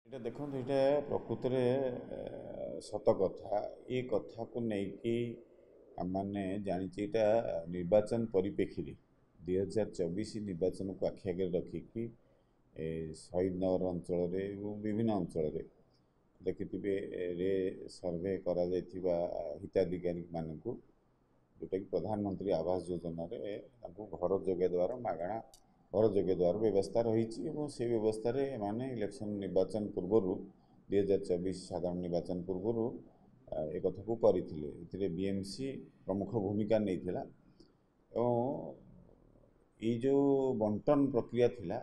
এটা দেখুন এটা প্রকৃত সତ কথা ये कथा को लेकिन मैंने जानी এটা निर्वाचन परिप्रेक्षी 2024 निर्वाचन को आखि आगे रखिकी शहीदनगर अंचल विभिन्न अंचल देखिए रे सर्वे करा हिताधिकारी मानक जोटा कि प्रधानमंत्री आवास योजना घर जोगे द्वारा मागणा घर जोगे द्वारा व्यवस्था रही से व्यवस्था माने इलेक्शन निर्वाचन पूर्वर 2024 साधारण निर्वाचन पूर्वर एक कथा को करते बीएमसी प्रमुख भूमिका नहीं थिला ये जो बंटन प्रक्रिया थिला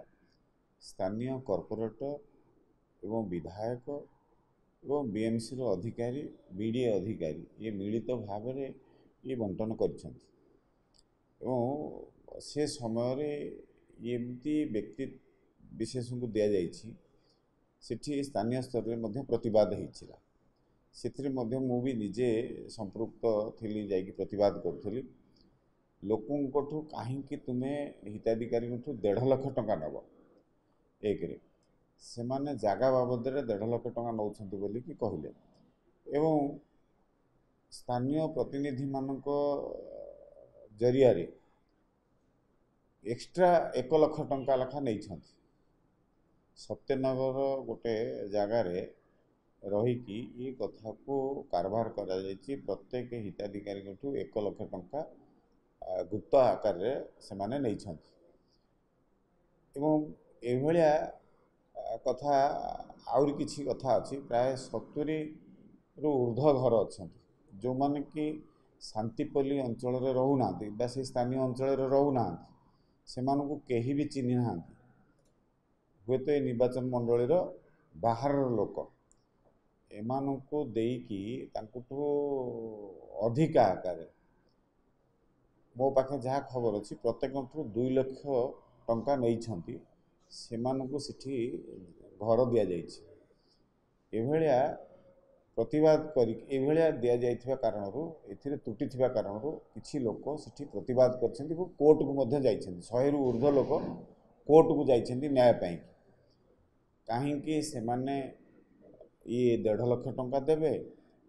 स्थानीय कॉर्पोरेटर एवं विधायक एवं बीएमसी रो अधिकारी बीडीए अधिकारी ये मिलित भाव में ये बंटन कर से समय एमती व्यक्ति विशेष को दि जाठी स्थानीय स्तर में प्रतिवाद होता से मु भी निजे संपृक्त थी जा प्रतिवाद करी लोकों कहीं तुम्हें हिताधिकारी 1.5 लाख टंका नब एक से माने जागा बाबद 1.5 लाख टंका नौ कि कहले एवं स्थानीय प्रतिनिधि मानक जरिया एक्स्ट्रा 1 लाख टंका लेखा नहीं सत्यनगर गोटे जगार रहीकि ये कथा को कारबार करा प्रत्येक हिताधिकारी 1 लाख टंका गुप्त आकार से माने नहीं एवं एभलिया कथा आउरी किछि कथा अच्छी प्राय 70 रु ऊर्ध्व घर अच्छा जो माने कि शांतिपल्ली अंचल रोना से स्थानीय अंचल रोना से कहीं भी चिन्ह ना हे तो निर्वाचन मंडल बाहर लोक एमानू देकी अधिका आकार मो पाखे जहाँ खबर अच्छी प्रत्येक 2 लाख टंका नहीं से घर दि जाइए प्रतिवाद करिया दि जाइथिबा कारणरू एथिरे त्रुटि थिबा कारणरू किछि लोक सेठी प्रतिवाद करछन्ति कोर्ट को मध्य जाइछन्ति 100 रु ऊर्ध्व लोक कोर्ट को जाइछन्ति न्याय पाई काहेकि से माने ये 1.5 लाख टंका देबे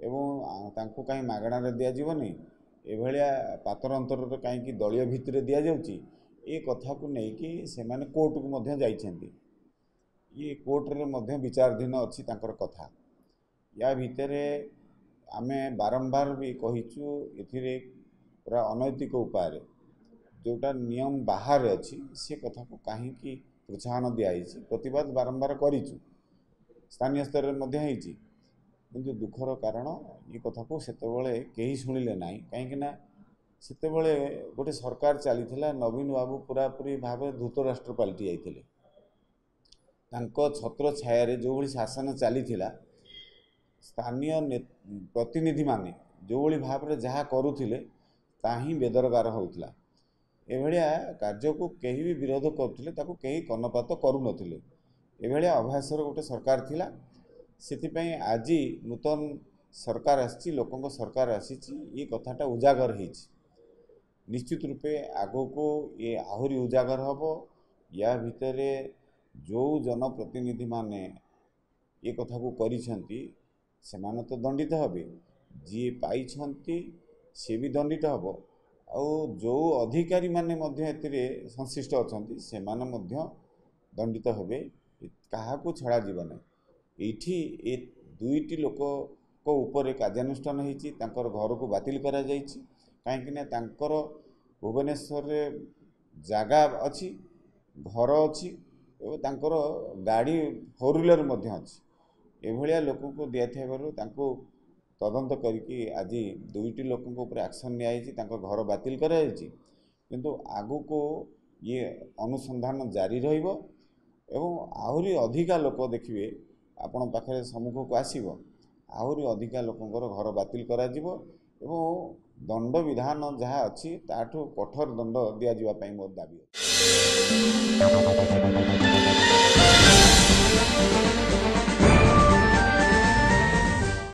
एवं तांको कहीं मागणा रे दिया जीवनी एभलिया पातर अंतर कहीं दलीय भितर दिया जाउची ये कथा को लेकिन से माने कोर्ट को मध्य जाइछन्ति ये कोर्ट रे मध्य विचाराधीन अच्छी तांकर कथा या भितर आमे बारंबार भी कहीचु एथिरे पूरा अनैतिक उपाय जोटा नियम बाहर अच्छी से कथा को कहीं प्रोत्साहन दिखाई प्रतिवाद बारंबार करूँ स्थानीय स्तर में किंतु दुखर कारण ये कथा को सेतेबेले कहीं शुणिले ना कहीं सेतेबेले गोटे सरकार चली नवीन बाबू पूरापूरी भाव धूत राष्ट्र पलटि जाइए छत्र छाया जो भाई शासन चली स्थानीय प्रतिनिधि माने जो भाई भाव में जहाँ करुले ताही बेदरगार होता एभलिया कार्य को कहीं भी विरोध करुले कहीं कर्णपात करुनथिले एभलिया अभ्यासर गोटे सरकार थिला सेतिपई आज नूतन सरकार आसी लोकों सरकार आसी ये कथाटा उजागर हो निश्चित रूपे आगो को ये आहुरी उजागर हम या भितर जो जनप्रतिनिधि माने ये कथा को करिसेंती सेमाने तो दंडित हेबे जी पाई सी भी दंडित हम आउ जो अधिकारी माने मध्य एतिरे संश्लिष्ट अछंती सेमाने मध्य दंडित हेबे कहा को छड़ा जीवन एठी ए दुईटी लोक को ऊपर कार्यानुष्ठान होईची तांकर घर को बातिल करा जाईची काहेकि तांकर भुवनेश्वर जगह अच्छी घर अच्छी और तांकर गाड़ी 4 व्हीलर मध्य अच्छी एभलिया लोक को दिया तदंत करके आज दुईटी लोकों ऊपर एक्शन निया घर बातिल करा किंतु आगु को ये अनुसंधान जारी रहिबो एवं आहुरी अधिका लोक देखिए आपण पाखे सम्मुख को आसीबो आहुरी अधिका लोकंकर घर बातिल करा जिवो एवं दंड विधान जहाँ अच्छी ताठू कठोर दंड दिया जिवा पई मोर दाबी।